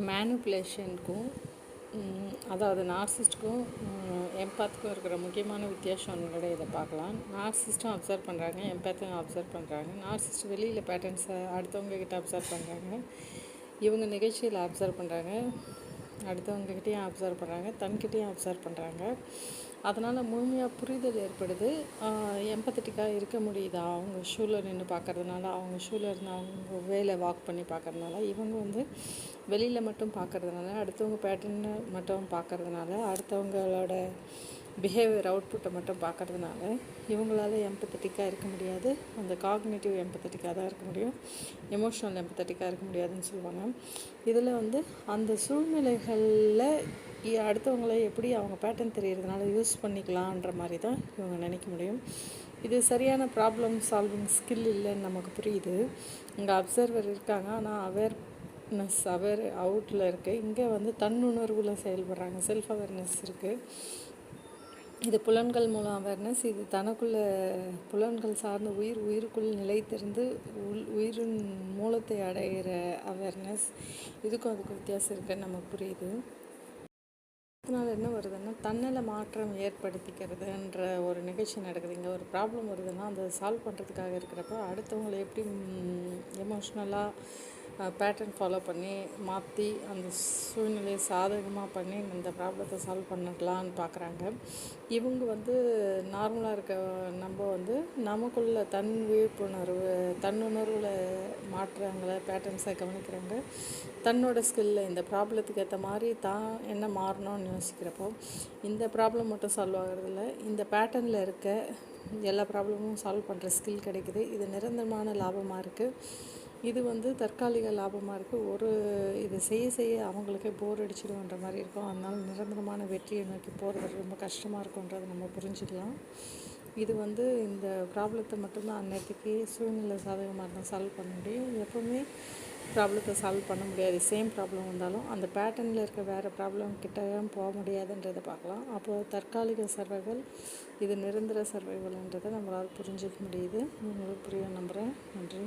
மேனிப்புலேஷனுக்கும் அதாவது நார்சிஸ்ட்டுக்கும் எம்பாத்துக்கும் இருக்கிற முக்கியமான வித்தியாசங்களை இதை பார்க்கலாம். நார்சிஸ்ட்டும் அப்சர்வ் பண்ணுறாங்க, எம்பாத்தையும் அப்சர்வ் பண்ணுறாங்க. நார்சிஸ்ட் வெளியில் பேட்டர்ன்ஸை அடுத்தவங்கக்கிட்ட அப்சர்வ் பண்ணுறாங்க, இவங்க நிகழ்ச்சியில் அப்சர்வ் பண்ணுறாங்க, அடுத்தவங்கக்கிட்டேயும் அப்சர்வ் பண்ணுறாங்க, தன்கிட்டையும் அப்சர்வ் பண்ணுறாங்க. அதனால் முழுமையாக புரிதல் ஏற்படுது. எம்பத்தட்டிக்காக இருக்க முடியுது. அவங்க ஷூவில் நின்று பார்க்கறதுனால, அவங்க ஷூவில் இருந்து அவங்க வேலை வாக் பண்ணி பார்க்கறதுனால, இவங்க வந்து வெளியில் மட்டும் பார்க்கறதுனால, அடுத்தவங்க பேட்டர்னை மட்டும் பார்க்கறதுனால, அடுத்தவங்களோட பிஹேவியர் அவுட்புட்டை மட்டும் பார்க்கறதுனால இவங்களால எம்பத்தட்டிக்காக இருக்க முடியாது. அந்த காக்னேட்டிவ் எம்பத்தட்டிக்காக தான் இருக்க முடியும், எமோஷ்னல் எம்பத்தட்டிக்காக இருக்க முடியாதுன்னு சொல்லுவாங்க. இதில் வந்து அந்த சூழ்நிலைகளில் அடுத்தவங்களை எப்படி அவங்க பேட்டர்ன் தெரியறதுனால யூஸ் பண்ணிக்கலான்ற மாதிரி தான் இவங்க நினைக்க முடியும். இது சரியான ப்ராப்ளம் சால்விங் ஸ்கில் இல்லைன்னு நமக்கு புரியுது. இங்கே அப்சர்வர் இருக்காங்க, ஆனால் அவேர் அவுட்டில் இருக்குது. இங்கே வந்து தன்னுணர்வில் செயல்படுறாங்க, செல்ஃப் அவேர்னஸ் இருக்குது. இது புலன்கள் மூலம் அவேர்னஸ். இது தனக்குள்ள புலன்கள் சார்ந்த உயிருக்குள் நிலைத்திருந்து உயிரின் மூலத்தை அடைகிற அவேர்னஸ். இதுக்கும் அதுக்கு வித்தியாசம் இருக்குன்னு நமக்கு புரியுது. அதனால் என்ன வருதுன்னா, தன்னில் மாற்றம் ஏற்படுத்திக்கிறதுன்ற ஒரு நிகழ்ச்சி நடக்குது. இங்கே ஒரு ப்ராப்ளம் வருதுன்னா அதை சால்வ் பண்ணுறதுக்காக இருக்கிறப்ப அடுத்தவங்களை எப்படி எமோஷ்னலாக பேட்டர்ன் ஃபாலோ பண்ணி மாற்றி அந்த சூழ்நிலையை சாதகமாக பண்ணி இந்த ப்ராப்ளத்தை சால்வ் பண்ணலான்னு பார்க்குறாங்க. இவங்க வந்து நார்மலாக இருக்க நம்ம வந்து நமக்குள்ள தன் விழிப்புணர்வு, தன்னுணர்வில் மாற்றங்களை பேட்டர்ன்ஸை கவனிக்கிறாங்க. தன்னோட ஸ்கில்ல இந்த ப்ராப்ளத்துக்கு ஏற்ற மாதிரி தான் என்ன மாறணும்னு யோசிக்கிறப்போ இந்த ப்ராப்ளம் மட்டும் சால்வ் ஆகிறதில்ல, இந்த பேட்டர்னில் இருக்க எல்லா ப்ராப்ளமும் சால்வ் பண்ணுற ஸ்கில் கிடைக்குது. இது நிரந்தரமான லாபமாக இருக்குது. இது வந்து தற்காலிக லாபமாக இருக்குது. இது செய்ய அவங்களுக்கே போர் அடிச்சிடுன்ற மாதிரி இருக்கும். அதனால் நிரந்தரமான வெற்றியை நோக்கி போகிறது ரொம்ப கஷ்டமாக இருக்குன்றதை நம்ம புரிஞ்சுக்கலாம். இது வந்து இந்த ப்ராப்ளத்தை மட்டும்தான் அந்நேரத்துக்கு சூழ்நிலை சாதகமாக இருந்தால் சால்வ் பண்ண முடியும். எப்போவுமே ப்ராப்ளத்தை சால்வ் பண்ண முடியாது. சேம் ப்ராப்ளம் வந்தாலும் அந்த பேட்டர்னில் இருக்க வேறு ப்ராப்ளம் கிட்டேயும் போக முடியாதுன்றதை பார்க்கலாம். அப்போது தற்காலிக சர்வைவல், இது நிரந்தர சர்வைவல்ன்றதை நம்மளால் புரிஞ்சிக்க முடியுது. உங்களுக்கு புரிய நம்புகிறேன். நன்றி.